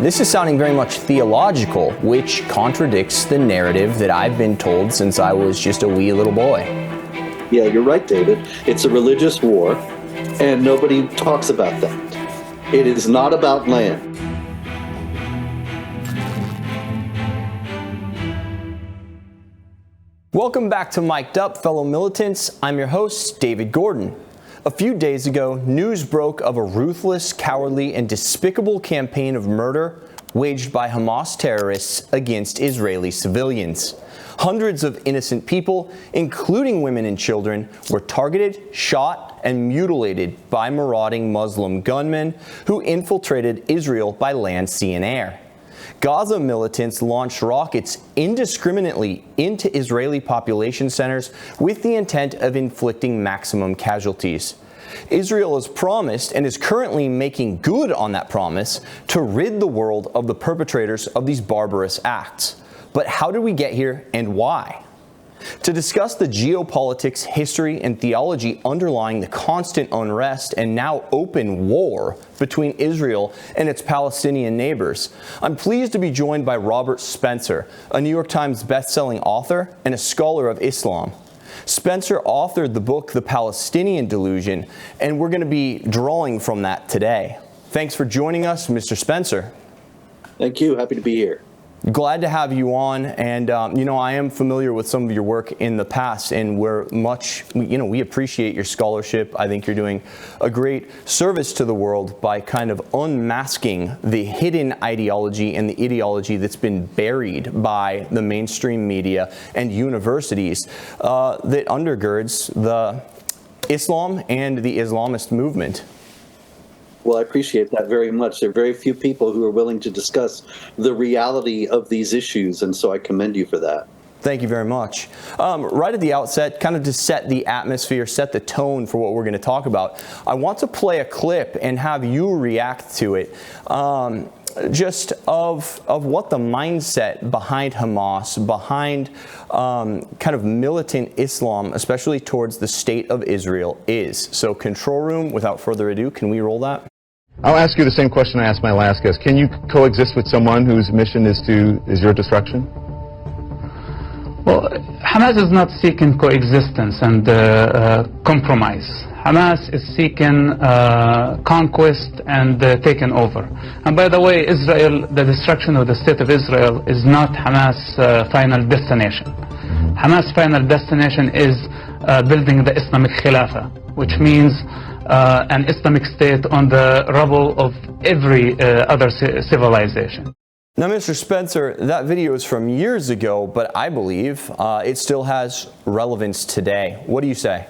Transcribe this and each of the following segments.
This is sounding very much theological, which contradicts the narrative that I've been told since I was just a wee little boy. Yeah, you're right, David. It's a religious war, and nobody talks about that. It is not about land. Welcome back to Mic'd Up, fellow militants. I'm your host, David Gordon. A few days ago, news broke of a ruthless, cowardly, and despicable campaign of murder waged by Hamas terrorists against Israeli civilians. Hundreds of innocent people, including women and children, were targeted, shot, and mutilated by marauding Muslim gunmen who infiltrated Israel by land, sea, and air. Gaza militants launched rockets indiscriminately into Israeli population centers with the intent of inflicting maximum casualties. Israel has promised and is currently making good on that promise to rid the world of the perpetrators of these barbarous acts. But how did we get here and why? To discuss the geopolitics, history, and theology underlying the constant unrest and now open war between Israel and its Palestinian neighbors, I'm pleased to be joined by Robert Spencer, a New York Times best-selling author and a scholar of Islam. Spencer authored the book The Palestinian Delusion, and we're going to be drawing from that today. Thanks for joining us, Mr. Spencer. Thank you. Happy to be here. Glad to have you on, and I am familiar with some of your work in the past, and we appreciate your scholarship. I think you're doing a great service to the world by kind of unmasking the hidden ideology and the ideology that's been buried by the mainstream media and universities that undergirds the Islam and the Islamist movement. Well, I appreciate that very much. There are very few people who are willing to discuss the reality of these issues, and so I commend you for that. Thank you very much. Right at the outset, kind of to set the atmosphere, set the tone for what we're going to talk about, I want to play a clip and have you react to it, just of what the mindset behind Hamas, behind kind of militant Islam, especially towards the state of Israel, is. So, control room, without further ado, can we roll that? I'll ask you the same question I asked my last guest. Can you coexist with someone whose mission is your destruction? Well, Hamas is not seeking coexistence and compromise. Hamas is seeking conquest and taking over. And by the way, Israel, the destruction of the state of Israel is not Hamas' final destination. Hamas' final destination is building the Islamic Khilafah, which means an Islamic state on the rubble of every other civilization. Now, Mr. Spencer, that video is from years ago, but I believe it still has relevance today. What do you say?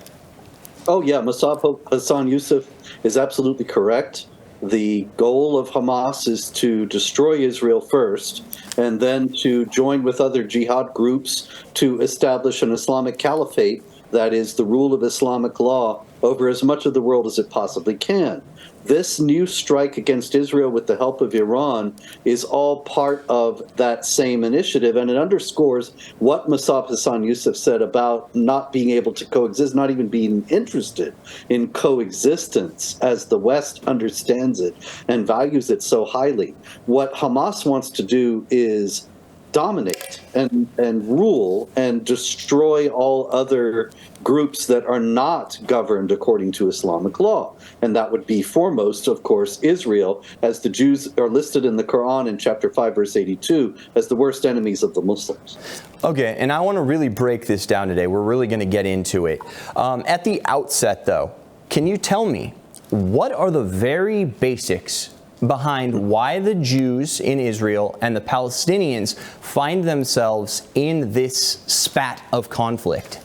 Oh, yeah, Mossab Hassan Youssef is absolutely correct. The goal of Hamas is to destroy Israel first, and then to join with other jihad groups to establish an Islamic caliphate, that is, the rule of Islamic law over as much of the world as it possibly can. This new strike against Israel with the help of Iran is all part of that same initiative, and it underscores what Mossab Hassan Youssef said about not being able to coexist, not even being interested in coexistence as the West understands it and values it so highly. What Hamas wants to do is dominate and rule and destroy all other groups that are not governed according to Islamic law. And that would be foremost, of course, Israel, as the Jews are listed in the Quran in chapter 5, verse 82, as the worst enemies of the Muslims. Okay, and I want to really break this down today. We're really going to get into it. At the outset, though, can you tell me, what are the very basics behind why the Jews in Israel and the Palestinians find themselves in this spat of conflict?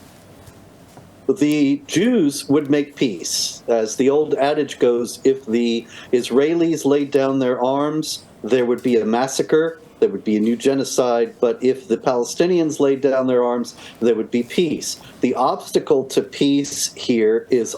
The Jews would make peace. As the old adage goes, if the Israelis laid down their arms, there would be a massacre, there would be a new genocide, but if the Palestinians laid down their arms, there would be peace. The obstacle to peace here is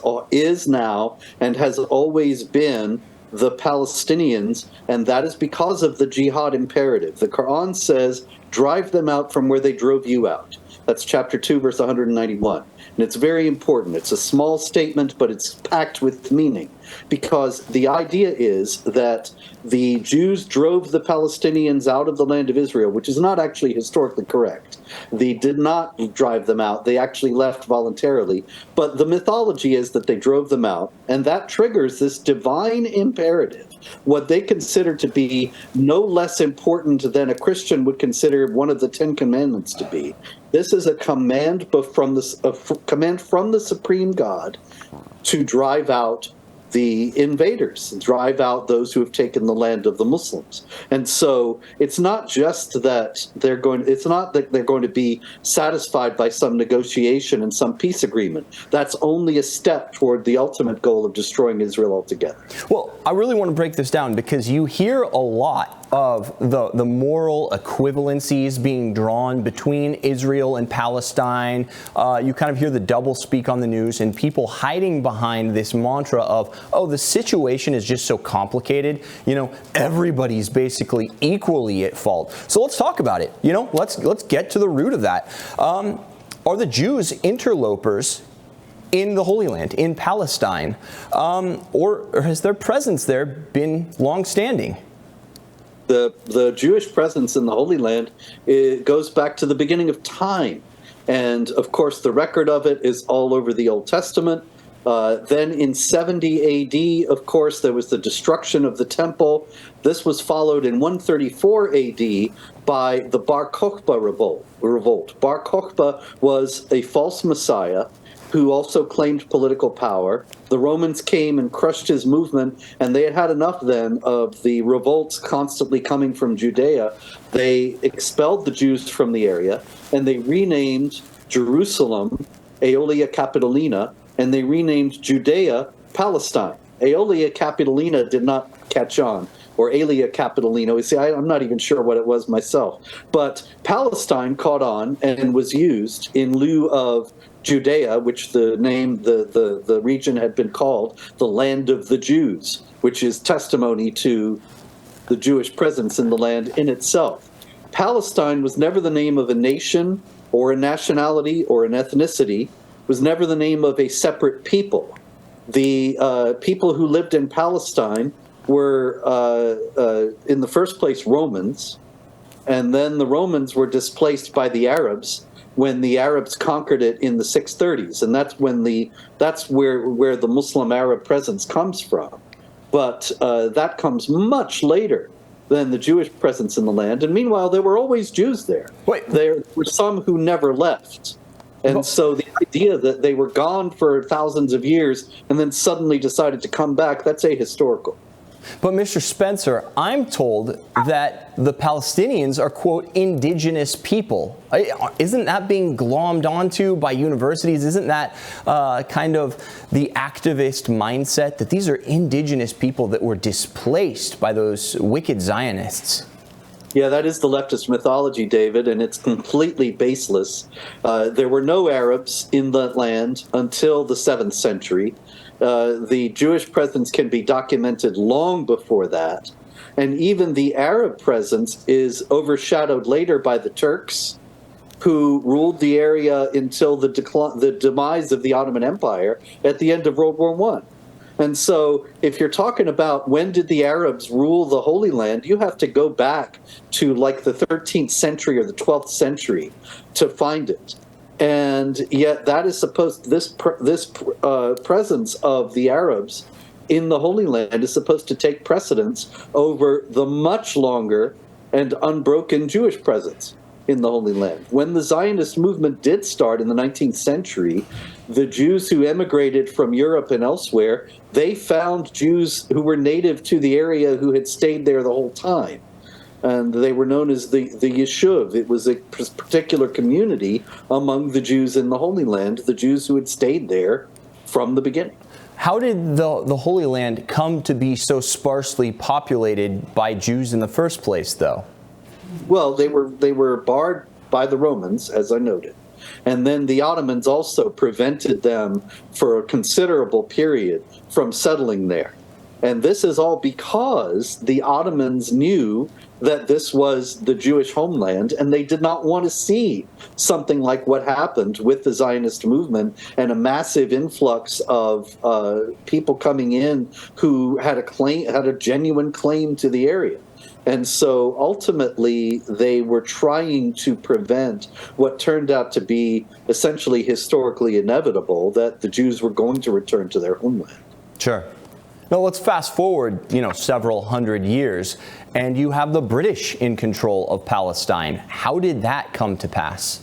now and has always been the Palestinians, and that is because of the jihad imperative. The Quran says, drive them out from where they drove you out. That's chapter 2, verse 191. And it's very important. It's a small statement, but it's packed with meaning, because the idea is that the Jews drove the Palestinians out of the land of Israel, which is not actually historically correct. They did not drive them out. They actually left voluntarily. But the mythology is that they drove them out, and that triggers this divine imperative, what they consider to be no less important than a Christian would consider one of the Ten Commandments to be. This is a command from the supreme God to drive out the invaders, drive out those who have taken the land of the Muslims. And so it's not just that they're going to be satisfied by some negotiation and some peace agreement. That's only a step toward the ultimate goal of destroying Israel altogether. Well, I really want to break this down, because you hear a lot of the moral equivalencies being drawn between Israel and Palestine. You kind of hear the double speak on the news, and people hiding behind this mantra of, oh, the situation is just so complicated. Everybody's basically equally at fault. So let's talk about it. Let's get to the root of that. Are the Jews interlopers in the Holy Land, in Palestine, or has their presence there been long-standing? The Jewish presence in the Holy Land, it goes back to the beginning of time. And, of course, the record of it is all over the Old Testament. Then in 70 A.D., of course, there was the destruction of the temple. This was followed in 134 A.D. by the Bar Kokhba revolt. Bar Kokhba was a false messiah who also claimed political power. The Romans came and crushed his movement, and they had had enough then of the revolts constantly coming from Judea. They expelled the Jews from the area, and they renamed Jerusalem Aelia Capitolina, and they renamed Judea Palestine. Aelia Capitolina did not catch on, or Aelia Capitolina. You see, I'm not even sure what it was myself. But Palestine caught on and was used in lieu of Judea, which the region had been called the land of the Jews, which is testimony to the Jewish presence in the land in itself. Palestine was never the name of a nation or a nationality or an ethnicity. It was never the name of a separate people. The people who lived in Palestine were, in the first place, Romans, and then the Romans were displaced by the Arabs when the Arabs conquered it in the 630s, and that's where the Muslim Arab presence comes from. But that comes much later than the Jewish presence in the land. And meanwhile, there were always Jews there. There were some who never left. And so the idea that they were gone for thousands of years and then suddenly decided to come back, that's ahistorical. But Mr. Spencer, I'm told that the Palestinians are, quote, indigenous people. Isn't that being glommed onto by universities? Isn't that kind of the activist mindset that these are indigenous people that were displaced by those wicked Zionists? Yeah, that is the leftist mythology, David, and it's completely baseless. There were no Arabs in that land until the 7th century. The Jewish presence can be documented long before that. And even the Arab presence is overshadowed later by the Turks, who ruled the area until the demise of the Ottoman Empire at the end of World War I. And so if you're talking about when did the Arabs rule the Holy Land, you have to go back to like the 13th century or the 12th century to find it. And yet that is supposed, this presence of the Arabs in the Holy Land is supposed to take precedence over the much longer and unbroken Jewish presence in the Holy Land. When the Zionist movement did start in the 19th century, the Jews who emigrated from Europe and elsewhere, they found Jews who were native to the area who had stayed there the whole time. And they were known as the Yeshuv. It was a particular community among the Jews in the Holy Land, the Jews who had stayed there from the beginning. How did the Holy Land come to be so sparsely populated by Jews in the first place, though? Well, they were barred by the Romans, as I noted. And then the Ottomans also prevented them for a considerable period from settling there. And this is all because the Ottomans knew that this was the Jewish homeland, and they did not want to see something like what happened with the Zionist movement and a massive influx of people coming in who had a genuine claim to the area. And so ultimately, they were trying to prevent what turned out to be essentially historically inevitable, that the Jews were going to return to their homeland. Sure. Now let's fast forward, several hundred years, and you have the British in control of Palestine. How did that come to pass?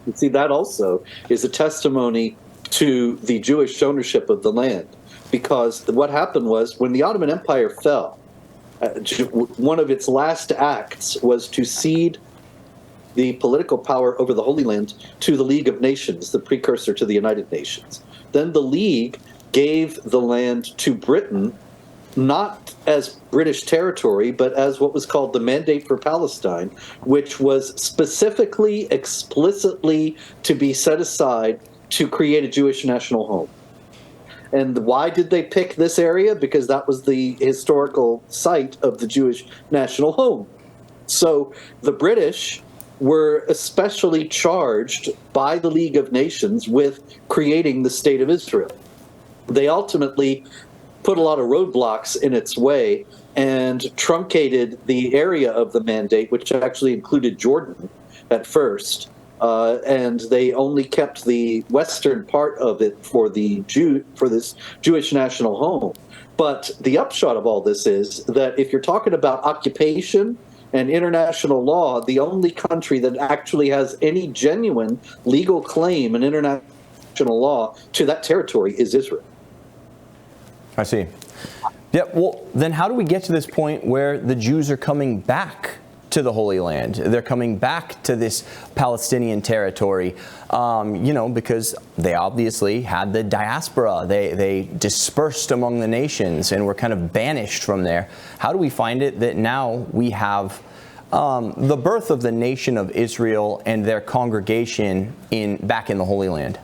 You see, that also is a testimony to the Jewish ownership of the land, because what happened was when the Ottoman Empire fell, one of its last acts was to cede the political power over the Holy Land to the League of Nations, the precursor to the United Nations. Then the League gave the land to Britain, not as British territory, but as what was called the Mandate for Palestine, which was specifically, explicitly to be set aside to create a Jewish national home. And why did they pick this area? Because that was the historical site of the Jewish national home. So the British were especially charged by the League of Nations with creating the State of Israel. They ultimately put a lot of roadblocks in its way and truncated the area of the mandate, which actually included Jordan at first, and they only kept the western part of it for this Jewish national home. But the upshot of all this is that if you're talking about occupation and international law, the only country that actually has any genuine legal claim in international law to that territory is Israel. I see. Yeah, well, then how do we get to this point where the Jews are coming back to the Holy Land? They're coming back to this Palestinian territory, because they obviously had the diaspora. They dispersed among the nations and were kind of banished from there. How do we find it that now we have the birth of the nation of Israel and their congregation back in the Holy Land?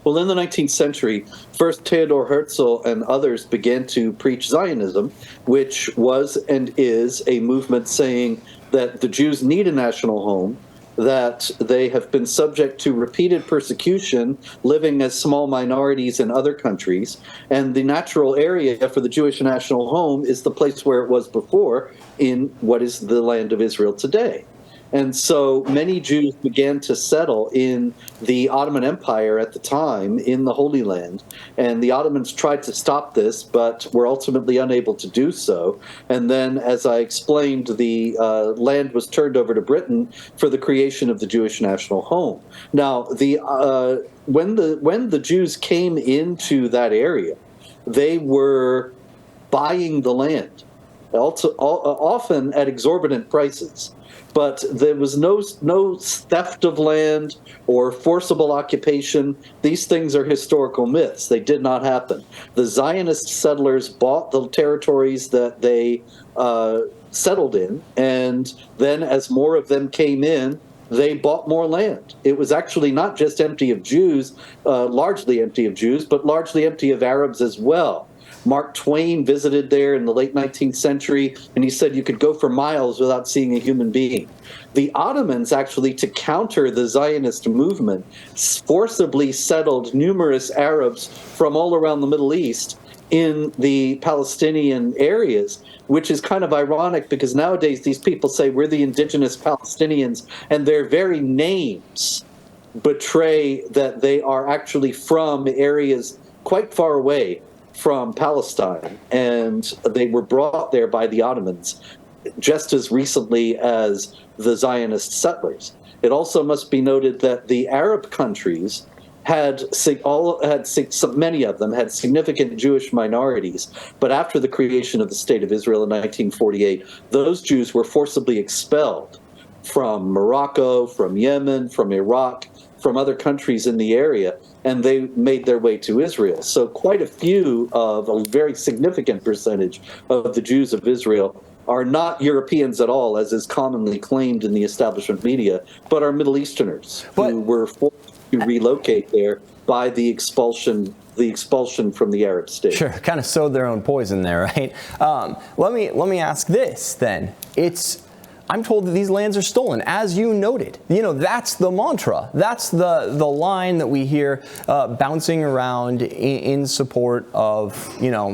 Well, in the 19th century, first Theodor Herzl and others began to preach Zionism, which was and is a movement saying that the Jews need a national home, that they have been subject to repeated persecution, living as small minorities in other countries, and the natural area for the Jewish national home is the place where it was before, in what is the land of Israel today. And so many Jews began to settle in the Ottoman Empire at the time in the Holy Land. And the Ottomans tried to stop this, but were ultimately unable to do so. And then, as I explained, the land was turned over to Britain for the creation of the Jewish national home. Now, when the Jews came into that area, they were buying the land, often at exorbitant prices. But there was no theft of land or forcible occupation. These things are historical myths. They did not happen. The Zionist settlers bought the territories that they settled in, and then as more of them came in, they bought more land. It was actually not just empty of Jews, largely empty of Jews, but largely empty of Arabs as well. Mark Twain visited there in the late 19th century, and he said you could go for miles without seeing a human being. The Ottomans, actually, to counter the Zionist movement, forcibly settled numerous Arabs from all around the Middle East in the Palestinian areas, which is kind of ironic because nowadays these people say we're the indigenous Palestinians, and their very names betray that they are actually from areas quite far away from Palestine, and they were brought there by the Ottomans just as recently as the Zionist settlers. It also must be noted that the Arab countries many of them had significant Jewish minorities, but after the creation of the State of Israel in 1948, those Jews were forcibly expelled from Morocco, from Yemen, from Iraq, from other countries in the area, and they made their way to Israel. So quite a very significant percentage of the Jews of Israel are not Europeans at all, as is commonly claimed in the establishment media, but are Middle Easterners who were forced to relocate there by the expulsion from the Arab states. Sure, kind of sowed their own poison there, right? Let me ask this then. I'm told that these lands are stolen, as you noted. That's the mantra. That's the line that we hear bouncing around in support of,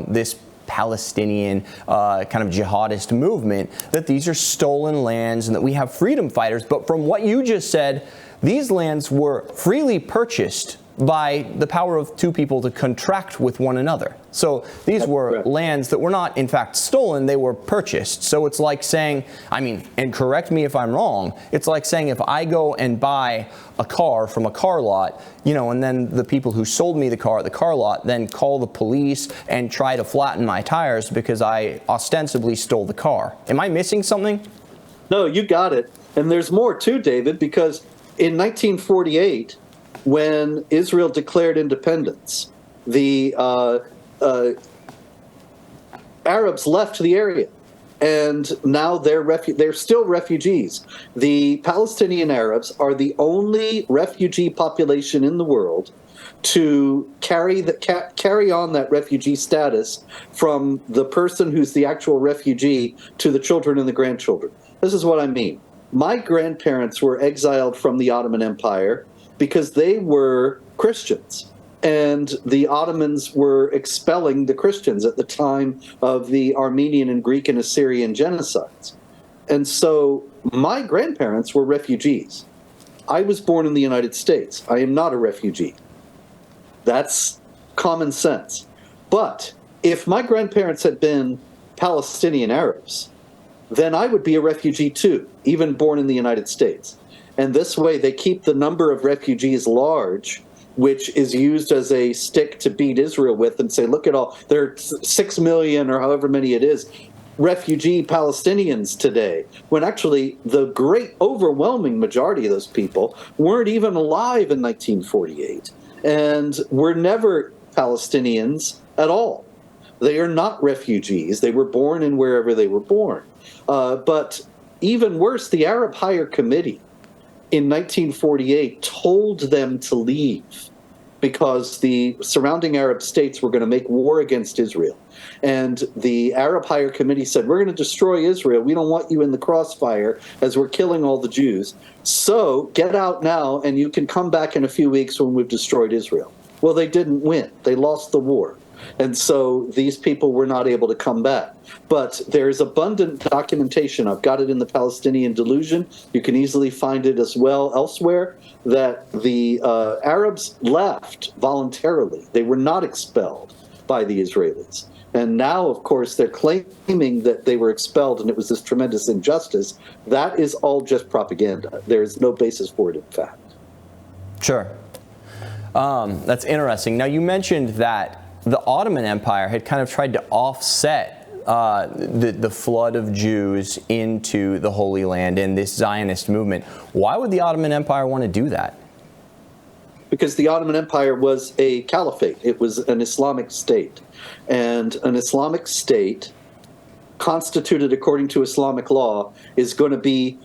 this Palestinian kind of jihadist movement, that these are stolen lands and that we have freedom fighters. But from what you just said, these lands were freely purchased by the power of two people to contract with one another. So these were lands that were not, in fact, stolen, they were purchased. So it's like saying, and correct me if I'm wrong, it's like saying if I go and buy a car from a car lot, and then the people who sold me the car at the car lot then call the police and try to flatten my tires because I ostensibly stole the car. Am I missing something? No, you got it. And there's more too, David, because in 1948, when Israel declared independence, the Arabs left the area, and now they're still refugees. The Palestinian Arabs are the only refugee population in the world to carry on that refugee status from the person who's the actual refugee to the children and the grandchildren. This is what I mean. My grandparents were exiled from the Ottoman Empire because they were Christians, and the Ottomans were expelling the Christians at the time of the Armenian and Greek and Assyrian genocides. And so my grandparents were refugees. I was born in the United States. I am not a refugee. That's common sense. But if my grandparents had been Palestinian Arabs, then I would be a refugee too, even born in the United States. And this way they keep the number of refugees large, which is used as a stick to beat Israel with and say, look at all, there are 6 million or however many it is, refugee Palestinians today, when actually the great overwhelming majority of those people weren't even alive in 1948 and were never Palestinians at all. They are not refugees. They were born in wherever they were born. But even worse, the Arab Higher Committee in 1948 told them to leave because the surrounding Arab states were going to make war against Israel. And the Arab Higher Committee said, we're going to destroy Israel. We don't want you in the crossfire as we're killing all the Jews. So get out now and you can come back in a few weeks when we've destroyed Israel. Well, they didn't win. They lost the war. And so these people were not able to come back. But there's abundant documentation. I've got it in the Palestinian Delusion. You can easily find it as well elsewhere, that the Arabs left voluntarily. They were not expelled by the Israelis. And now, of course, they're claiming that they were expelled and it was this tremendous injustice. That is all just propaganda. There is no basis for it, in fact. Sure. That's interesting. Now, you mentioned that the Ottoman Empire had kind of tried to offset the flood of Jews into the Holy Land and this Zionist movement. Why would the Ottoman Empire want to do that? Because the Ottoman Empire was a caliphate. It was an Islamic state. And an Islamic state, constituted according to Islamic law, is going to be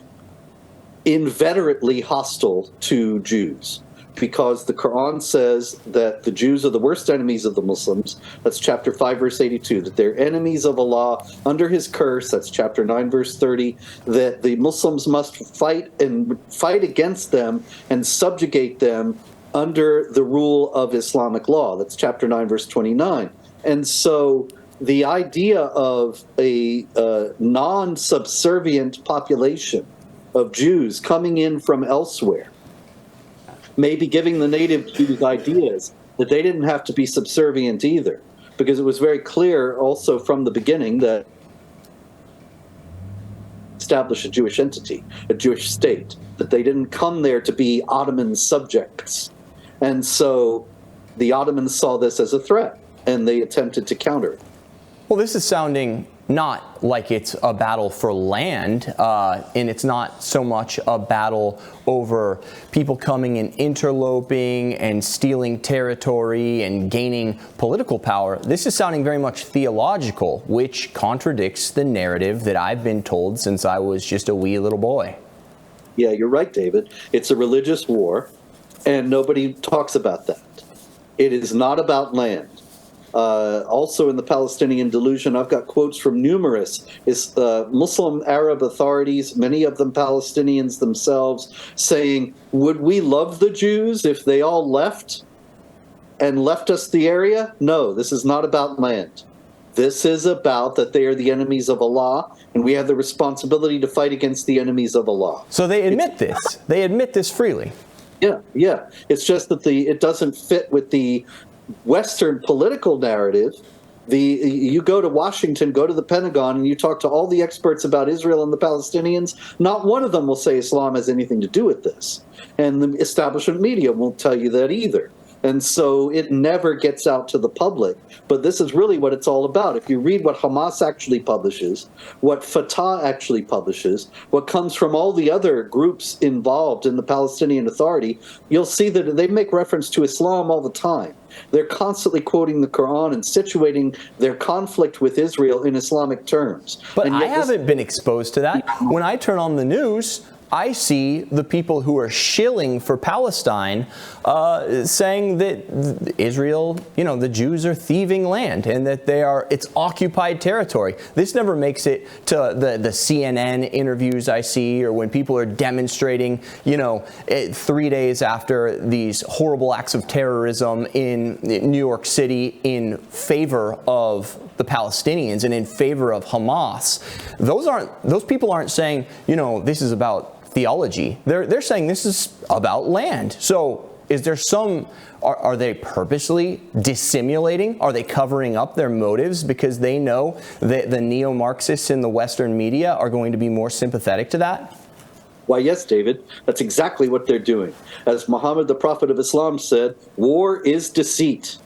inveterately hostile to Jews. Because the Quran says that the Jews are the worst enemies of the Muslims. That's chapter 5, verse 82. That they're enemies of Allah under his curse. That's chapter 9, verse 30. That the Muslims must fight against them and subjugate them under the rule of Islamic law. That's chapter 9, verse 29. And so the idea of a non-subservient population of Jews coming in from elsewhere, maybe giving the native Jews ideas that they didn't have to be subservient either, because it was very clear also from the beginning that establish a Jewish entity, a Jewish state, that they didn't come there to be Ottoman subjects. And so the Ottomans saw this as a threat, and they attempted to counter it. Well, this is sounding not like it's a battle for land, and it's not so much a battle over people coming and interloping and stealing territory and gaining political power. This is sounding very much theological, which contradicts the narrative that I've been told since I was just a wee little boy. Yeah, you're right, David. It's a religious war, and nobody talks about that. It is not about land. Also in the Palestinian Delusion, I've got quotes from numerous Muslim Arab authorities, many of them Palestinians themselves, saying, would we love the Jews if they all left and left us the area? No, this is not about land. This is about that they are the enemies of Allah, and we have the responsibility to fight against the enemies of Allah. So they admit this. They admit this freely. Yeah. It's just that it doesn't fit with the Western political narrative. You go to Washington, go to the Pentagon, and you talk to all the experts about Israel and the Palestinians, not one of them will say Islam has anything to do with this. And the establishment media won't tell you that either. And so it never gets out to the public. But this is really what it's all about. If you read what Hamas actually publishes, what Fatah actually publishes, what comes from all the other groups involved in the Palestinian Authority, you'll see that they make reference to Islam all the time. They're constantly quoting the Quran and situating their conflict with Israel in Islamic terms. But I haven't been exposed to that. When I turn on the news, I see the people who are shilling for Palestine saying that Israel, the Jews are thieving land and that it's occupied territory. This never makes it to the CNN interviews I see, or when people are demonstrating, 3 days after these horrible acts of terrorism in New York City in favor of the Palestinians and in favor of Hamas. Those people aren't saying, this is about theology. They're saying this is about land. So is there are they purposely dissimulating? Are they covering up their motives because they know that the neo-Marxists in the Western media are going to be more sympathetic to that? Why, yes, David, that's exactly what they're doing. As Muhammad, the Prophet of Islam, said, war is deceit.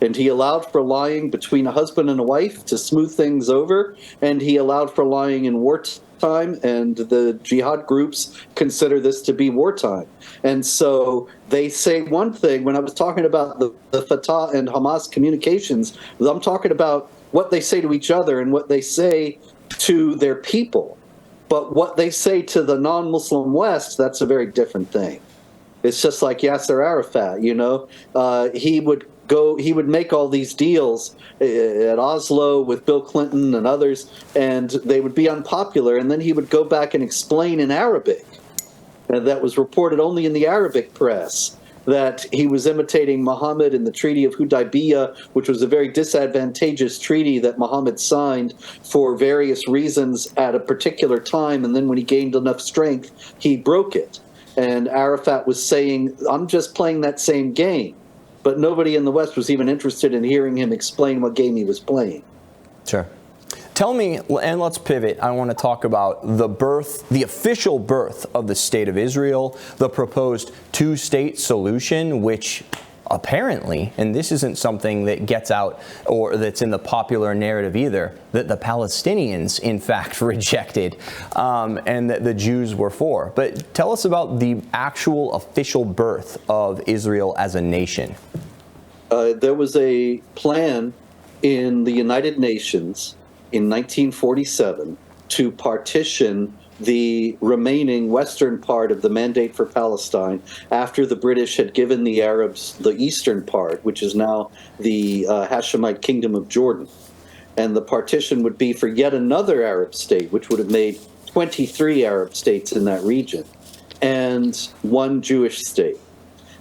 And he allowed for lying between a husband and a wife to smooth things over, and he allowed for lying in wartime, and the jihad groups consider this to be wartime. And so they say one thing. When I was talking about the Fatah and Hamas communications, I'm talking about what they say to each other and what they say to their people. But what they say to the non-Muslim West, that's a very different thing. It's just like Yasser Arafat, he would make all these deals at Oslo with Bill Clinton and others, and they would be unpopular, and then he would go back and explain in Arabic, and that was reported only in the Arabic press, that he was imitating Muhammad in the Treaty of Hudaybiyah, which was a very disadvantageous treaty that Muhammad signed for various reasons at a particular time, and then when he gained enough strength, he broke it. And Arafat was saying, I'm just playing that same game. But nobody in the West was even interested in hearing him explain what game he was playing. Sure. Tell me, and let's pivot, I want to talk about the official birth of the State of Israel, the proposed two-state solution, which apparently, and this isn't something that gets out or that's in the popular narrative either, that the Palestinians, in fact, rejected and that the Jews were for. But tell us about the actual official birth of Israel as a nation. There was a plan in the United Nations in 1947 to partition the remaining western part of the Mandate for Palestine after the British had given the Arabs the eastern part, which is now the Hashemite Kingdom of Jordan. And the partition would be for yet another Arab state, which would have made 23 Arab states in that region, and one Jewish state.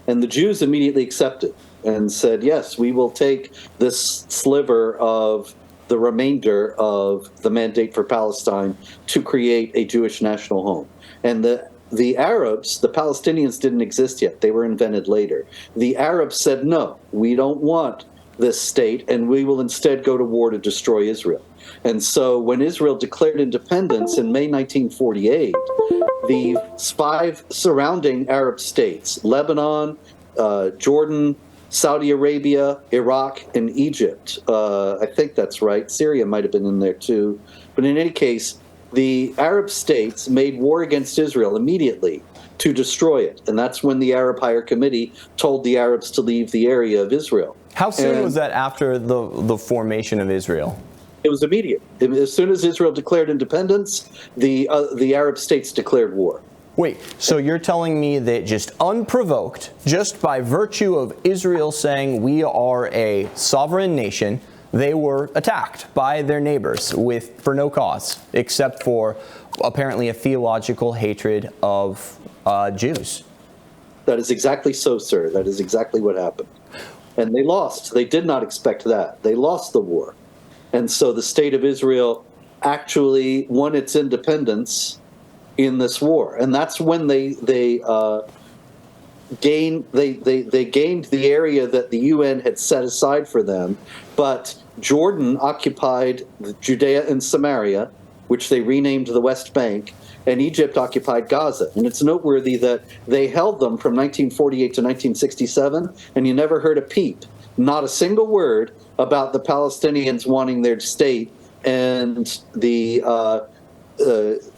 And the Jews immediately accepted and said, yes, we will take this sliver of the remainder of the Mandate for Palestine to create a Jewish national home. And the Arabs, the Palestinians didn't exist yet. They were invented later. The Arabs said, no, we don't want this state, and we will instead go to war to destroy Israel. And so when Israel declared independence in May 1948, the 5 surrounding Arab states, Lebanon, Jordan, Saudi Arabia, Iraq, and Egypt. I think that's right. Syria might have been in there too. But in any case, the Arab states made war against Israel immediately to destroy it. And that's when the Arab Higher Committee told the Arabs to leave the area of Israel. How soon was that after the formation of Israel? It was immediate. As soon as Israel declared independence, the Arab states declared war. Wait, so you're telling me that just unprovoked, just by virtue of Israel saying we are a sovereign nation, they were attacked by their neighbors for no cause, except for apparently a theological hatred of Jews? That is exactly so, sir. That is exactly what happened. And they lost. They did not expect that. They lost the war. And so the state of Israel actually won its independence in this war. And that's when they gained the area that the UN had set aside for them. But Jordan occupied Judea and Samaria, which they renamed the West Bank, and Egypt occupied Gaza. And it's noteworthy that they held them from 1948 to 1967, and you never heard a peep, not a single word about the Palestinians wanting their state and the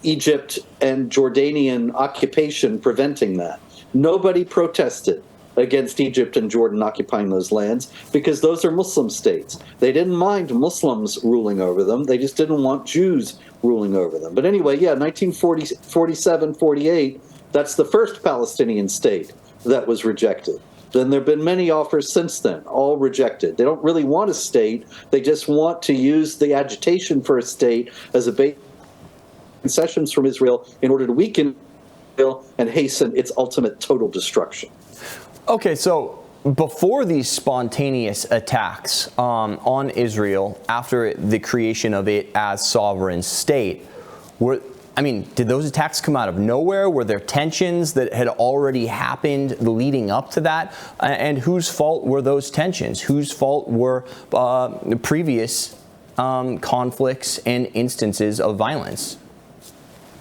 Egypt and Jordanian occupation preventing that. Nobody protested against Egypt and Jordan occupying those lands because those are Muslim states. They didn't mind Muslims ruling over them. They just didn't want Jews ruling over them. But anyway, yeah, 1947, 48, that's the first Palestinian state that was rejected. Then there have been many offers since then, all rejected. They don't really want a state. They just want to use the agitation for a state as a base concessions from Israel in order to weaken Israel and hasten its ultimate total destruction. Okay, so before these spontaneous attacks on Israel after the creation of it as sovereign state, did those attacks come out of nowhere? Were there tensions that had already happened leading up to that? And whose fault were those tensions? Whose fault were previous conflicts and instances of violence?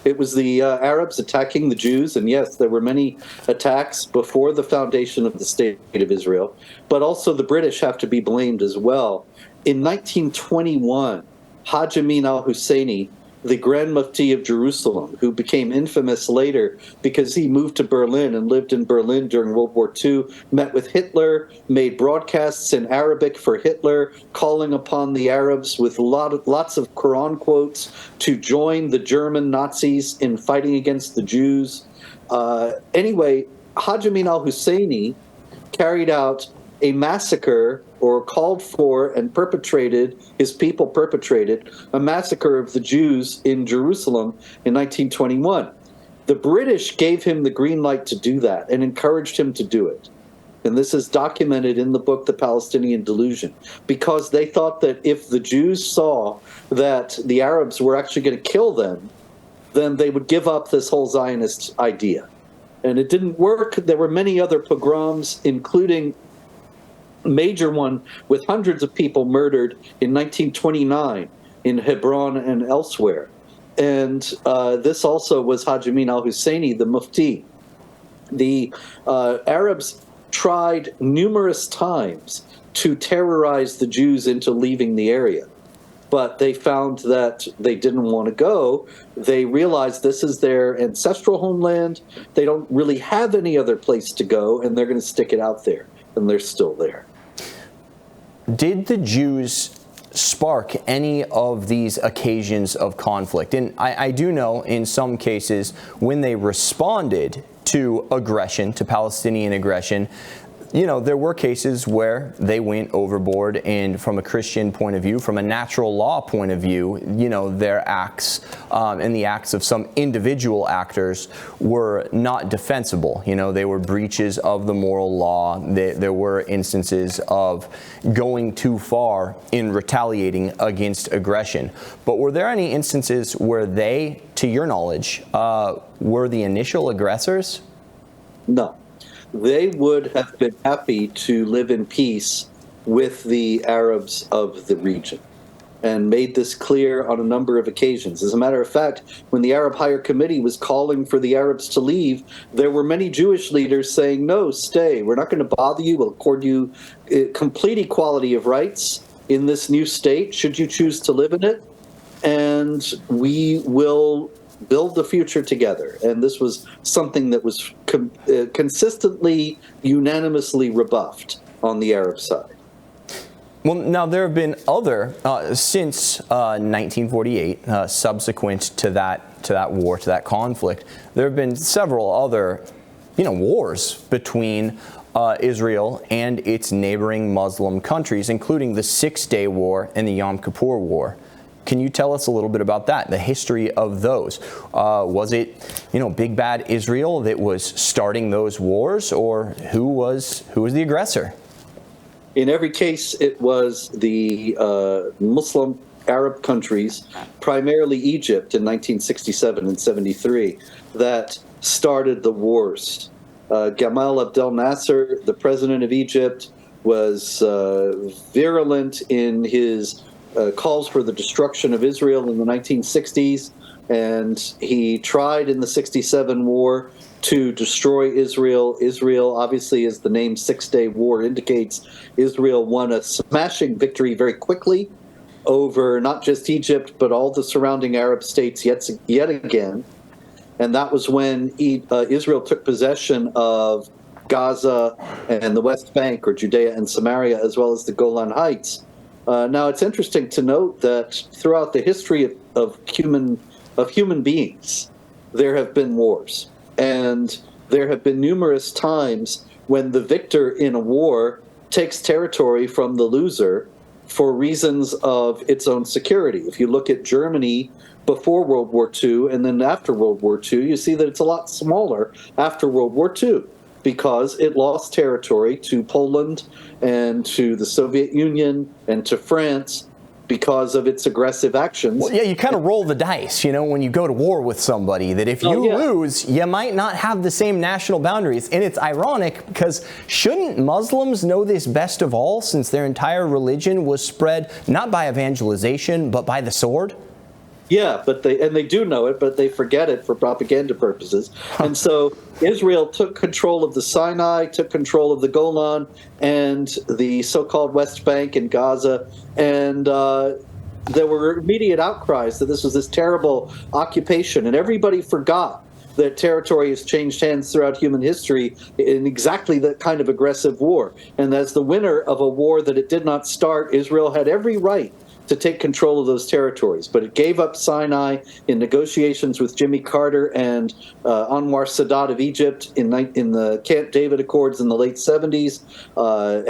It was the Arabs attacking the Jews, and yes, there were many attacks before the foundation of the State of Israel, but also the British have to be blamed as well. In 1921, Haj Amin al-Husseini, the Grand Mufti of Jerusalem, who became infamous later because he moved to Berlin and lived in Berlin during World War II, met with Hitler, made broadcasts in Arabic for Hitler, calling upon the Arabs with lots of Quran quotes to join the German Nazis in fighting against the Jews. Anyway, Haj Amin al-Husseini carried out a massacre, or called for and his people perpetrated a massacre of the Jews in Jerusalem in 1921. The British gave him the green light to do that and encouraged him to do it. And this is documented in the book, The Palestinian Delusion, because they thought that if the Jews saw that the Arabs were actually going to kill them, then they would give up this whole Zionist idea. And it didn't work. There were many other pogroms, including major one with hundreds of people murdered in 1929 in Hebron and elsewhere. And this also was Haj Amin al-Husseini, the Mufti. The Arabs tried numerous times to terrorize the Jews into leaving the area, but they found that they didn't want to go. They realized this is their ancestral homeland. They don't really have any other place to go, and they're going to stick it out there, and they're still there. Did the Jews spark any of these occasions of conflict? And I do know in some cases when they responded to aggression, to Palestinian aggression, there were cases where they went overboard, and from a Christian point of view, from a natural law point of view, their acts and the acts of some individual actors were not defensible. They were breaches of the moral law. There were instances of going too far in retaliating against aggression. But were there any instances where they, to your knowledge, were the initial aggressors? No. They would have been happy to live in peace with the Arabs of the region and made this clear on a number of occasions. As a matter of fact, when the Arab Higher Committee was calling for the Arabs to leave, there were many Jewish leaders saying, no, stay. We're not going to bother you. We'll accord you complete equality of rights in this new state, should you choose to live in it. And we will build the future together. And this was something that was consistently, unanimously rebuffed on the Arab side. Well, now there have been other since 1948, subsequent to that war, to that conflict. There have been several other, wars between Israel and its neighboring Muslim countries, including the Six-Day War and the Yom Kippur War. Can you tell us a little bit about that, the history of those? Was it, big bad Israel that was starting those wars, or who was the aggressor? In every case, it was the Muslim Arab countries, primarily Egypt in 1967 and 73, that started the wars. Gamal Abdel Nasser, the president of Egypt, was virulent in his calls for the destruction of Israel in the 1960s, and he tried in the 67 war to destroy Israel. Israel, obviously, as the name Six-Day War indicates, Israel won a smashing victory very quickly over not just Egypt, but all the surrounding Arab states yet again. And that was when Israel took possession of Gaza and the West Bank, or Judea and Samaria, as well as the Golan Heights. Now, it's interesting to note that throughout the history of human beings, there have been wars. And there have been numerous times when the victor in a war takes territory from the loser for reasons of its own security. If you look at Germany before World War II and then after World War II, you see that it's a lot smaller after World War II because it lost territory to Poland and to the Soviet Union and to France because of its aggressive actions. Well, yeah, you kind of roll the dice, when you go to war with somebody, that if you lose, you might not have the same national boundaries. And it's ironic because shouldn't Muslims know this best of all, since their entire religion was spread not by evangelization, but by the sword? Yeah, but they do know it, but they forget it for propaganda purposes. And so Israel took control of the Sinai, took control of the Golan and the so-called West Bank and Gaza, and there were immediate outcries that this was this terrible occupation, and everybody forgot that territory has changed hands throughout human history in exactly that kind of aggressive war. And as the winner of a war that it did not start, Israel had every right to take control of those territories. But it gave up Sinai in negotiations with Jimmy Carter and Anwar Sadat of Egypt in the Camp David Accords in the late 70s,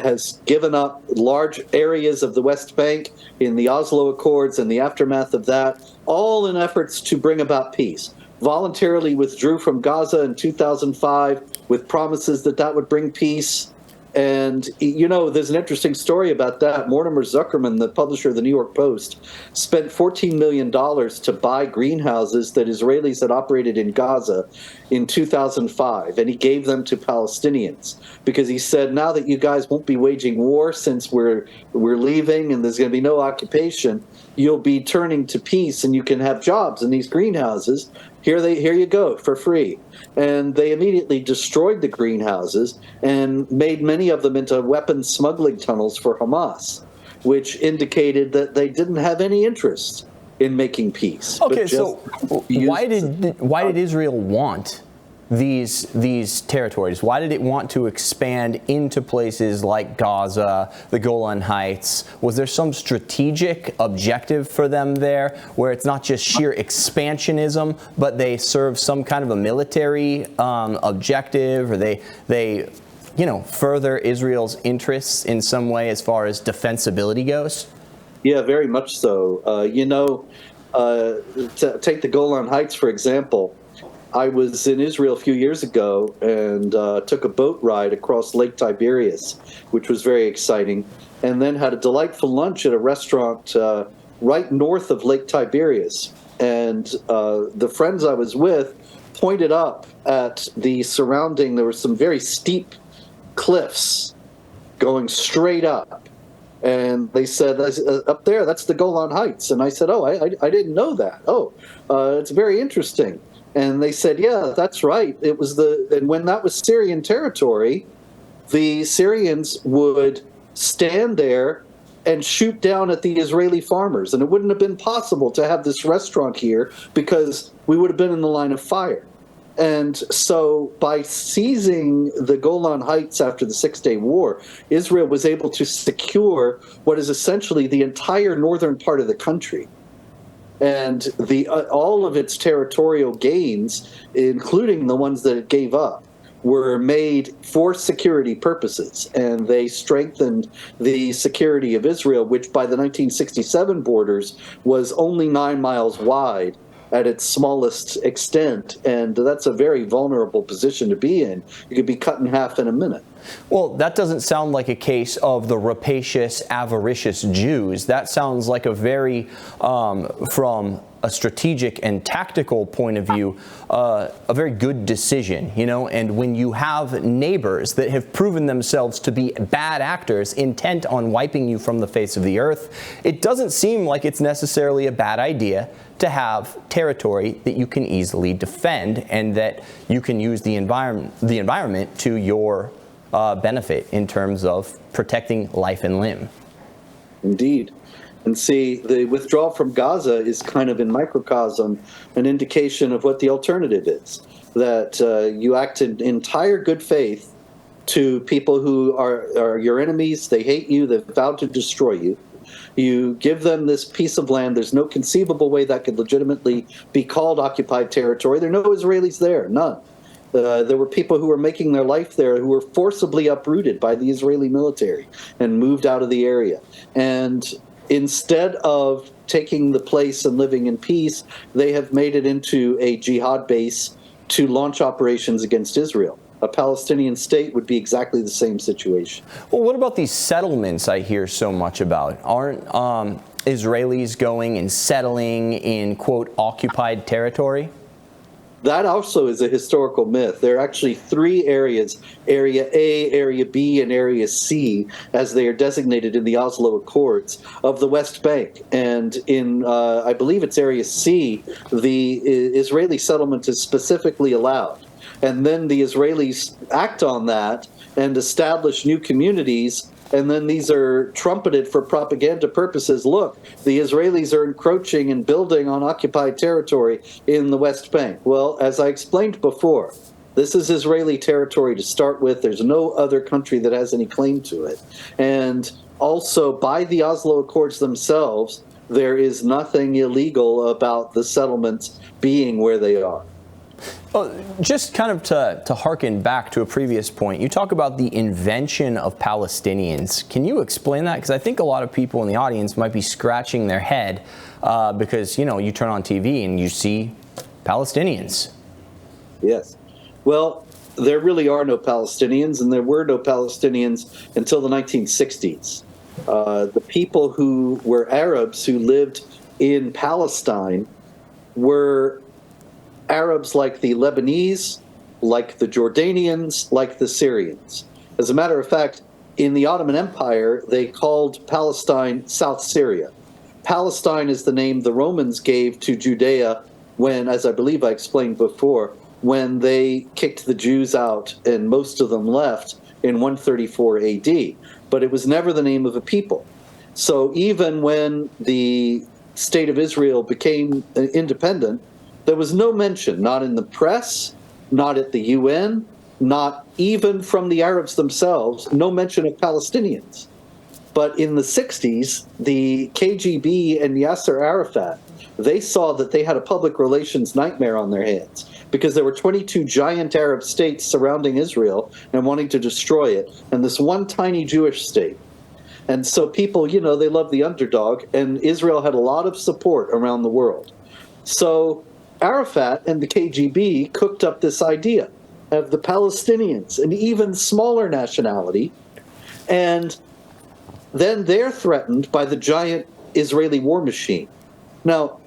has given up large areas of the West Bank in the Oslo Accords and the aftermath of that, all in efforts to bring about peace. Voluntarily withdrew from Gaza in 2005 with promises that that would bring peace. And, there's an interesting story about that. Mortimer Zuckerman, the publisher of the New York Post, spent $14 million to buy greenhouses that Israelis had operated in Gaza in 2005. And he gave them to Palestinians because he said, now that you guys won't be waging war since we're leaving and there's going to be no occupation, you'll be turning to peace and you can have jobs in these greenhouses. Here you go for free. And they immediately destroyed the greenhouses and made many of them into weapons smuggling tunnels for Hamas, which indicated that they didn't have any interest in making peace. Okay, so why did Israel want these territories? Why did it want to expand into places like Gaza, the Golan Heights? Was there some strategic objective for them there, where it's not just sheer expansionism, but they serve some kind of a military objective, or they further Israel's interests in some way as far as defensibility goes? Yeah, very much so. Take the Golan Heights, for example. I was in Israel a few years ago and took a boat ride across Lake Tiberias, which was very exciting, and then had a delightful lunch at a restaurant right north of Lake Tiberias. And the friends I was with pointed up at the surrounding, there were some very steep cliffs going straight up. And they said, up there, that's the Golan Heights. And I said, oh, I didn't know that. Oh, it's very interesting. And they said, yeah, that's right. It was and when that was Syrian territory, the Syrians would stand there and shoot down at the Israeli farmers. And it wouldn't have been possible to have this restaurant here because we would have been in the line of fire. And so by seizing the Golan Heights after the Six-Day War, Israel was able to secure what is essentially the entire northern part of the country. And all of its territorial gains, including the ones that it gave up, were made for security purposes. And they strengthened the security of Israel, which by the 1967 borders was only 9 miles wide at its smallest extent, and that's a very vulnerable position to be in. You could be cut in half in a minute. Well, that doesn't sound like a case of the rapacious, avaricious Jews. That sounds like a very, from a strategic and tactical point of view, a very good decision, you know. And when you have neighbors that have proven themselves to be bad actors intent on wiping you from the face of the earth, it doesn't seem like it's necessarily a bad idea to have territory that you can easily defend and that you can use the environment to your benefit in terms of protecting life and limb. Indeed. And see, the withdrawal from Gaza is kind of in microcosm an indication of what the alternative is, that you act in entire good faith to people who are your enemies. They hate you. They've vowed to destroy you. You give them this piece of land. There's no conceivable way that could legitimately be called occupied territory. There are no Israelis there, none. There were people who were making their life there who were forcibly uprooted by the Israeli military and moved out of the area. And instead of taking the place and living in peace, they have made it into a jihad base to launch operations against Israel. A Palestinian state would be exactly the same situation. Well, what about these settlements I hear so much about? Aren't Israelis going and settling in, quote, occupied territory? That also is a historical myth. There are actually 3 areas, Area A, Area B, and Area C, as they are designated in the Oslo Accords, of the West Bank. And in, I believe it's Area C, the Israeli settlement is specifically allowed. And then the Israelis act on that and establish new communities, and then these are trumpeted for propaganda purposes. Look, the Israelis are encroaching and building on occupied territory in the West Bank. Well, as I explained before, this is Israeli territory to start with. There's no other country that has any claim to it. And also, by the Oslo Accords themselves, there is nothing illegal about the settlements being where they are. Well, just kind of to harken back to a previous point, you talk about the invention of Palestinians. Can you explain that? Because I think a lot of people in the audience might be scratching their head because, you know, you turn on TV and you see Palestinians. Yes. Well, there really are no Palestinians, and there were no Palestinians until the 1960s. The people who were Arabs who lived in Palestine were Arabs like the Lebanese, like the Jordanians, like the Syrians. As a matter of fact, in the Ottoman Empire, they called Palestine South Syria. Palestine is the name the Romans gave to Judea when, as I believe I explained before, when they kicked the Jews out and most of them left in 134 AD. But it was never the name of a people. So even when the State of Israel became independent, there was no mention, not in the press, not at the UN, not even from the Arabs themselves, no mention of Palestinians. But in the 60s, the KGB and Yasser Arafat, they saw that they had a public relations nightmare on their hands because there were 22 giant Arab states surrounding Israel and wanting to destroy it, and this one tiny Jewish state. And so people, you know, they love the underdog, and Israel had a lot of support around the world. So Arafat and the KGB cooked up this idea of the Palestinians, an even smaller nationality, and then they're threatened by the giant Israeli war machine. Now,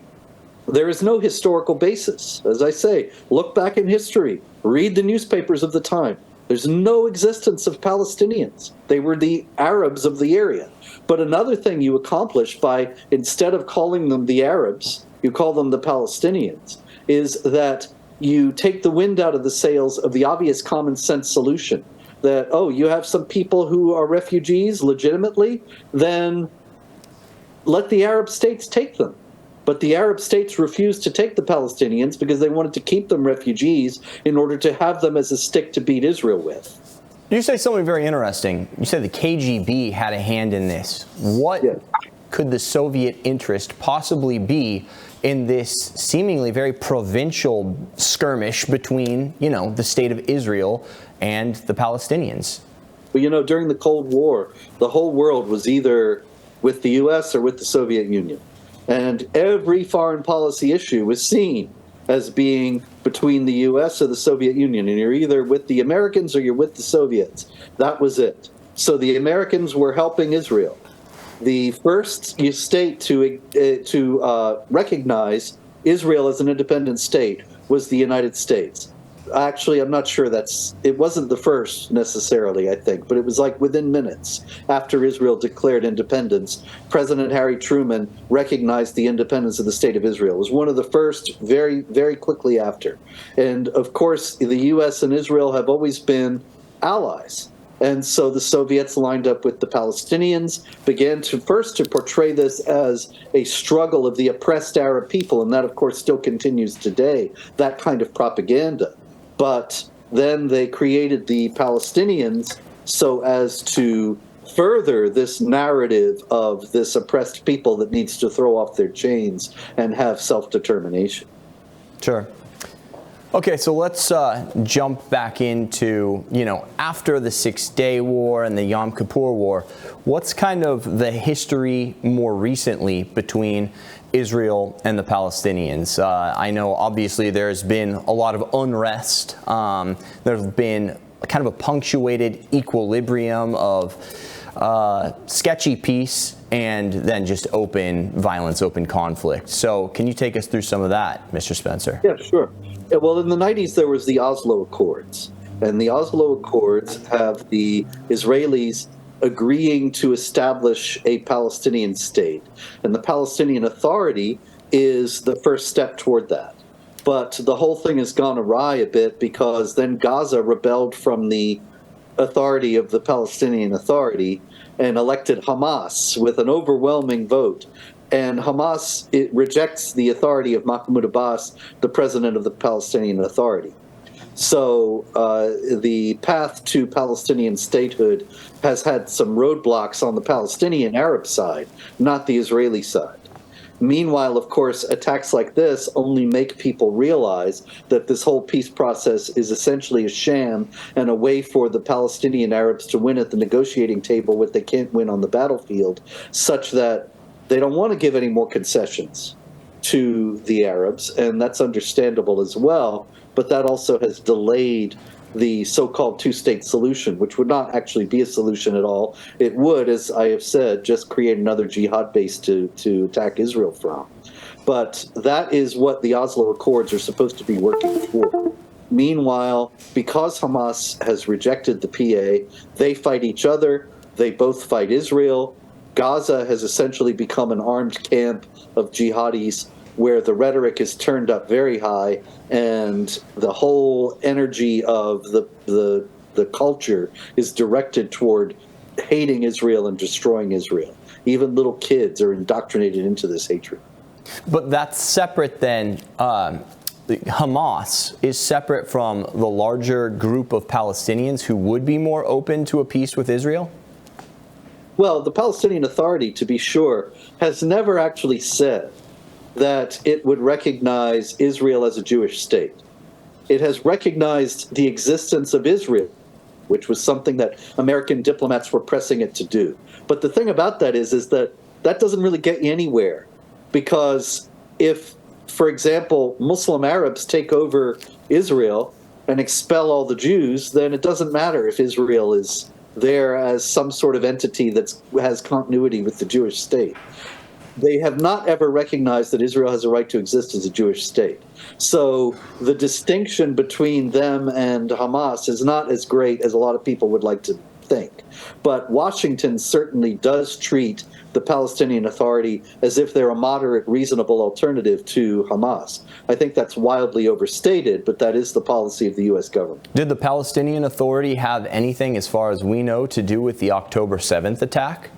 there is no historical basis. As I say, look back in history, read the newspapers of the time. There's no existence of Palestinians. They were the Arabs of the area. But another thing you accomplish by, instead of calling them the Arabs, you call them the Palestinians, is that you take the wind out of the sails of the obvious common sense solution that, oh, you have some people who are refugees legitimately, then let the Arab states take them. But the Arab states refused to take the Palestinians because they wanted to keep them refugees in order to have them as a stick to beat Israel with. You say something very interesting. You said the KGB had a hand in this. What could the Soviet interest possibly be in this seemingly very provincial skirmish between, the state of Israel and the Palestinians? Well, during the Cold War, the whole world was either with the U.S. or with the Soviet Union. And every foreign policy issue was seen as being between the U.S. or the Soviet Union. And you're either with the Americans or you're with the Soviets. That was it. So the Americans were helping Israel. The first state to recognize Israel as an independent state was the United States. Actually, I'm not sure it wasn't the first necessarily, I think, but it was like within minutes after Israel declared independence, President Harry Truman recognized the independence of the state of Israel. It was one of the first very, very quickly after. And of course, the U.S. and Israel have always been allies. And so the Soviets lined up with the Palestinians, began to portray this as a struggle of the oppressed Arab people. And that, of course, still continues today, that kind of propaganda. But then they created the Palestinians so as to further this narrative of this oppressed people that needs to throw off their chains and have self-determination. Sure. Okay, so let's jump back into, after the 6-Day War and the Yom Kippur War, what's kind of the history more recently between Israel and the Palestinians? I know obviously there's been a lot of unrest. There's been kind of a punctuated equilibrium of sketchy peace and then just open violence, open conflict. So can you take us through some of that, Mr. Spencer? Yeah, sure. Well, in the 90s, there was the Oslo Accords. And the Oslo Accords have the Israelis agreeing to establish a Palestinian state. And the Palestinian Authority is the first step toward that. But the whole thing has gone awry a bit because then Gaza rebelled from the authority of the Palestinian Authority and elected Hamas with an overwhelming vote. And Hamas, it rejects the authority of Mahmoud Abbas, the president of the Palestinian Authority. So the path to Palestinian statehood has had some roadblocks on the Palestinian Arab side, not the Israeli side. Meanwhile, of course, attacks like this only make people realize that this whole peace process is essentially a sham and a way for the Palestinian Arabs to win at the negotiating table what they can't win on the battlefield, such that they don't want to give any more concessions to the Arabs, and that's understandable as well, but that also has delayed the so-called two-state solution, which would not actually be a solution at all. It would, as I have said, just create another jihad base to attack Israel from. But that is what the Oslo Accords are supposed to be working for. Meanwhile, because Hamas has rejected the PA, they fight each other, they both fight Israel. Gaza has essentially become an armed camp of jihadis where the rhetoric is turned up very high and the whole energy of the culture is directed toward hating Israel and destroying Israel. Even little kids are indoctrinated into this hatred. But that's separate then. Hamas is separate from the larger group of Palestinians who would be more open to a peace with Israel? Well, the Palestinian Authority, to be sure, has never actually said that it would recognize Israel as a Jewish state. It has recognized the existence of Israel, which was something that American diplomats were pressing it to do. But the thing about that is that that doesn't really get you anywhere, because if, for example, Muslim Arabs take over Israel and expel all the Jews, then it doesn't matter if Israel is there as some sort of entity that has continuity with the Jewish state. They have not ever recognized that Israel has a right to exist as a Jewish state. So the distinction between them and Hamas is not as great as a lot of people would like to think. But Washington certainly does treat the Palestinian Authority as if they're a moderate, reasonable alternative to Hamas. I think that's wildly overstated, but that is the policy of the U.S. government. Did the Palestinian Authority have anything, as far as we know, to do with the October 7th attack?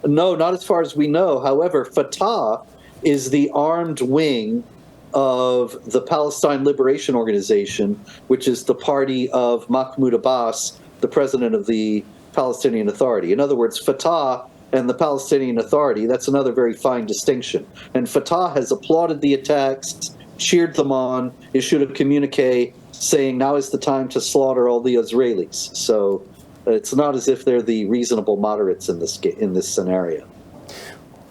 No, not as far as we know. However, Fatah is the armed wing of the Palestine Liberation Organization, which is the party of Mahmoud Abbas, the president of the Palestinian Authority. In other words, Fatah and the Palestinian Authority, that's another very fine distinction. And Fatah has applauded the attacks, cheered them on, issued a communique saying now is the time to slaughter all the Israelis. So it's not as if they're the reasonable moderates in this scenario.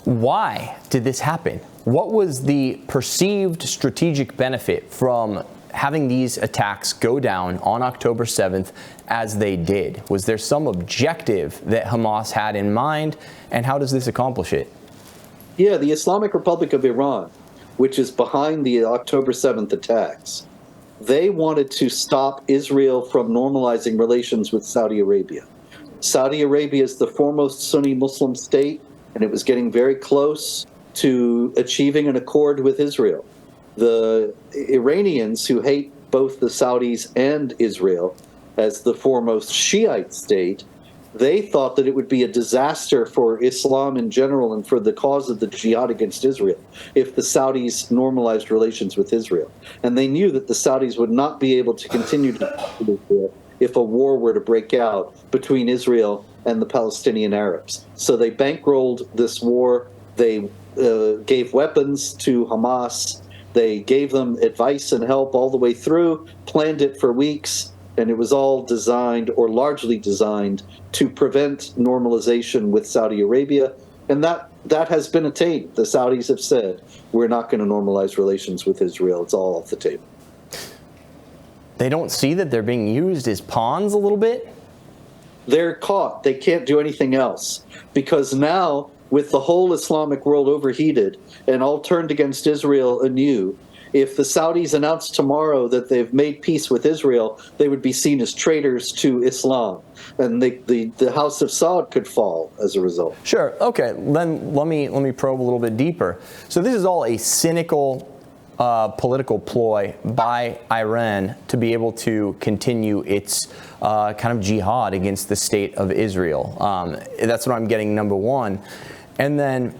Why did this happen? What was the perceived strategic benefit from having these attacks go down on October 7th as they did? Was there some objective that Hamas had in mind, and how does this accomplish it? Yeah, the Islamic Republic of Iran, which is behind the October 7th attacks, they wanted to stop Israel from normalizing relations with Saudi Arabia. Saudi Arabia is the foremost Sunni Muslim state, and it was getting very close to achieving an accord with Israel. The Iranians, who hate both the Saudis and Israel as the foremost Shiite state, they thought that it would be a disaster for Islam in general and for the cause of the jihad against Israel if the Saudis normalized relations with Israel. And they knew that the Saudis would not be able to continue to Israel if a war were to break out between Israel and the Palestinian Arabs. So they bankrolled this war. They gave weapons to Hamas. They gave them advice and help all the way through, planned it for weeks, and it was all designed, or largely designed, to prevent normalization with Saudi Arabia. And that has been attained. The Saudis have said, we're not going to normalize relations with Israel. It's all off the table. They don't see that they're being used as pawns a little bit? They're caught. They can't do anything else. Because now, with the whole Islamic world overheated and all turned against Israel anew, if the Saudis announced tomorrow that they've made peace with Israel, they would be seen as traitors to Islam. And the House of Saud could fall as a result. Sure. Okay. Then let me probe a little bit deeper. So this is all a cynical political ploy by Iran to be able to continue its kind of jihad against the state of Israel. That's what I'm getting, number one. And then,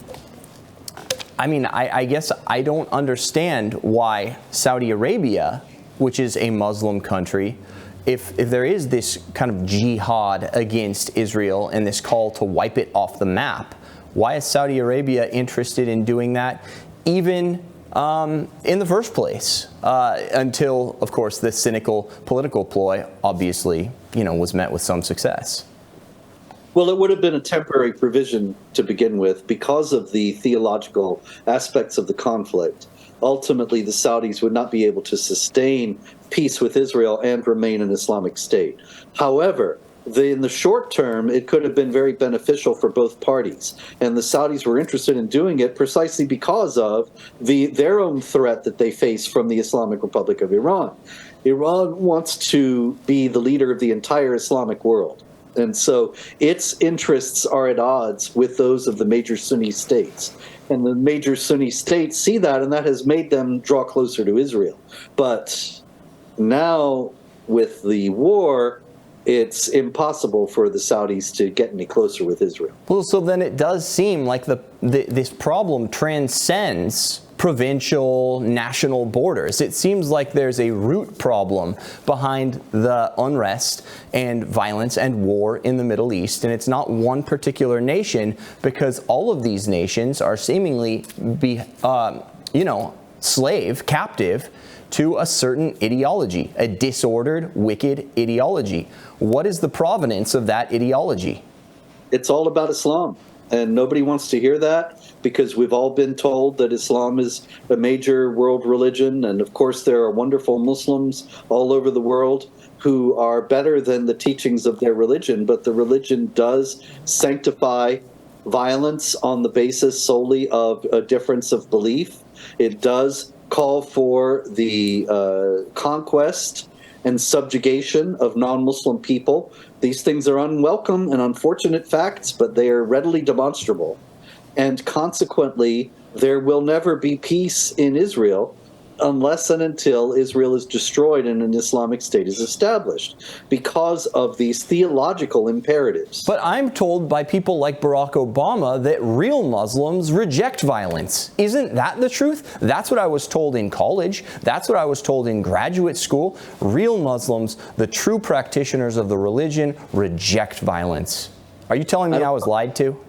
I mean, I guess I don't understand why Saudi Arabia, which is a Muslim country, if there is this kind of jihad against Israel and this call to wipe it off the map, why is Saudi Arabia interested in doing that even in the first place? Until, of course, this cynical political ploy obviously, was met with some success. Well, it would have been a temporary provision to begin with because of the theological aspects of the conflict. Ultimately, the Saudis would not be able to sustain peace with Israel and remain an Islamic state. However, in the short term, it could have been very beneficial for both parties. And the Saudis were interested in doing it precisely because of their own threat that they face from the Islamic Republic of Iran. Iran wants to be the leader of the entire Islamic world. And so its interests are at odds with those of the major Sunni states. And the major Sunni states see that, and that has made them draw closer to Israel. But now, with the war, it's impossible for the Saudis to get any closer with Israel. Well, so then it does seem like this problem transcends provincial, national borders. It seems like there's a root problem behind the unrest and violence and war in the Middle East, and it's not one particular nation, because all of these nations are seemingly captive to a certain ideology, a disordered, wicked ideology. What is the provenance of that ideology? It's all about Islam. And nobody wants to hear that, because we've all been told that Islam is a major world religion. And of course, there are wonderful Muslims all over the world who are better than the teachings of their religion. But the religion does sanctify violence on the basis solely of a difference of belief. It does call for the conquest and subjugation of non-Muslim people. These things are unwelcome and unfortunate facts, but they are readily demonstrable. And consequently, there will never be peace in Israel unless and until Israel is destroyed and an Islamic State is established, because of these theological imperatives. But I'm told by people like Barack Obama that real Muslims reject violence. Isn't that the truth? That's what I was told in college. That's what I was told in graduate school. Real Muslims, the true practitioners of the religion, reject violence. Are you telling me I was lied to?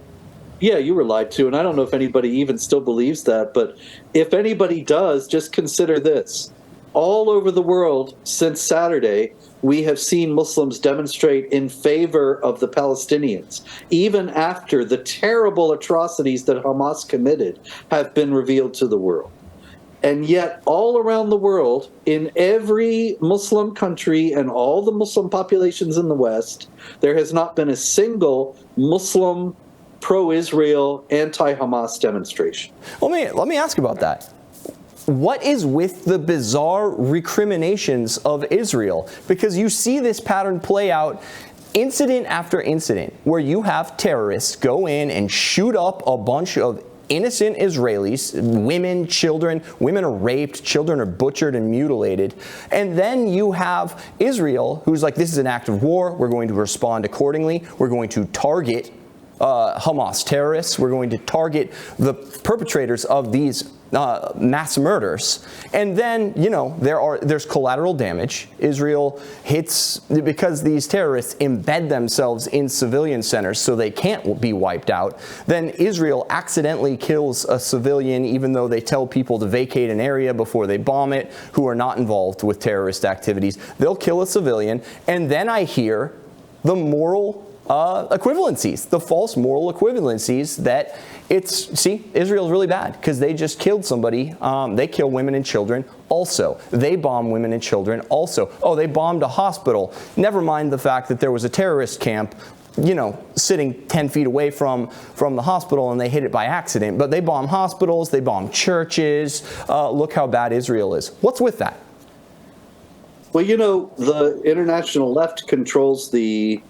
Yeah, you were lied to, and I don't know if anybody even still believes that, but if anybody does, just consider this. All over the world since Saturday, we have seen Muslims demonstrate in favor of the Palestinians, even after the terrible atrocities that Hamas committed have been revealed to the world. And yet, all around the world, in every Muslim country and all the Muslim populations in the West, there has not been a single Muslim pro-Israel, anti-Hamas demonstration. Let me ask about that. What is with the bizarre recriminations of Israel? Because you see this pattern play out incident after incident, where you have terrorists go in and shoot up a bunch of innocent Israelis, women, children. Women are raped, children are butchered and mutilated. And then you have Israel, who's like, this is an act of war, we're going to respond accordingly, we're going to target Hamas terrorists. We're going to target the perpetrators of these mass murders. And then, you know, there's collateral damage. Israel hits, because these terrorists embed themselves in civilian centers so they can't be wiped out. Then Israel accidentally kills a civilian, even though they tell people to vacate an area before they bomb it, who are not involved with terrorist activities. They'll kill a civilian. And then I hear the moral equivalencies, the false moral equivalencies that Israel's really bad because they just killed somebody. They kill women and children also. They bomb women and children also. Oh, they bombed a hospital. Never mind the fact that there was a terrorist camp, you know, sitting 10 feet away from the hospital, and they hit it by accident. But they bomb hospitals, they bomb churches. Look how bad Israel is. What's with that? Well, you know, the international left controls the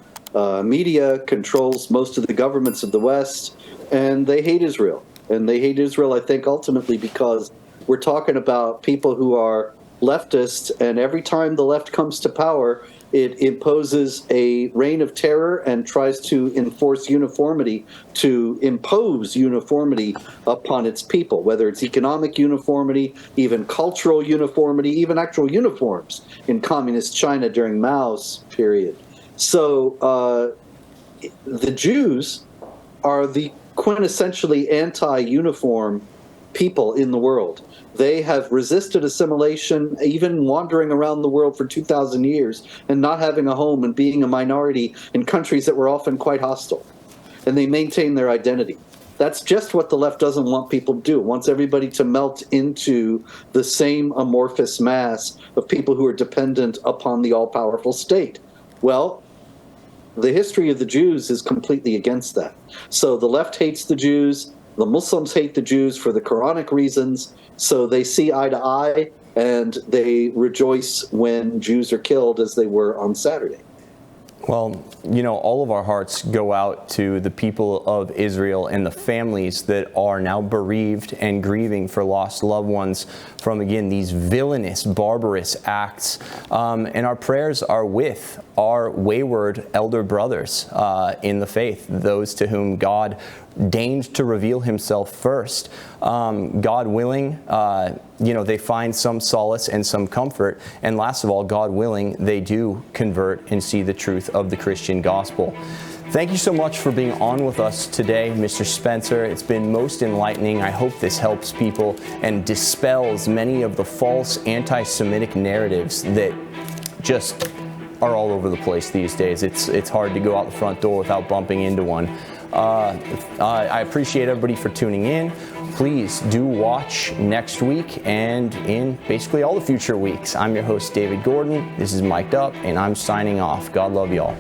media, controls most of the governments of the West, and they hate Israel. And they hate Israel, I think, ultimately because we're talking about people who are leftists, and every time the left comes to power, it imposes a reign of terror and tries to impose uniformity upon its people, whether it's economic uniformity, even cultural uniformity, even actual uniforms in communist China during Mao's period. So the Jews are the quintessentially anti-uniform people in the world. They have resisted assimilation, even wandering around the world for 2,000 years and not having a home and being a minority in countries that were often quite hostile. And they maintain their identity. That's just what the left doesn't want people to do. It wants everybody to melt into the same amorphous mass of people who are dependent upon the all-powerful state. Well, the history of the Jews is completely against that. So the left hates the Jews, the Muslims hate the Jews for the Quranic reasons, so they see eye to eye, and they rejoice when Jews are killed, as they were on Saturday. Well, you know, all of our hearts go out to the people of Israel and the families that are now bereaved and grieving for lost loved ones from, again, these villainous, barbarous acts. And our prayers are with our wayward elder brothers in the faith, those to whom God deigned to reveal himself first. God willing, you know, they find some solace and some comfort. And last of all, God willing, they do convert and see the truth of the Christian gospel. Thank you so much for being on with us today, Mr. Spencer. It's been most enlightening. I hope this helps people and dispels many of the false anti-Semitic narratives that just are all over the place these days. It's hard to go out the front door without bumping into one. I appreciate everybody for tuning in. Please do watch next week and in basically all the future weeks. I'm your host, David Gordon. This is Mic'd Up, and I'm signing off. God love y'all.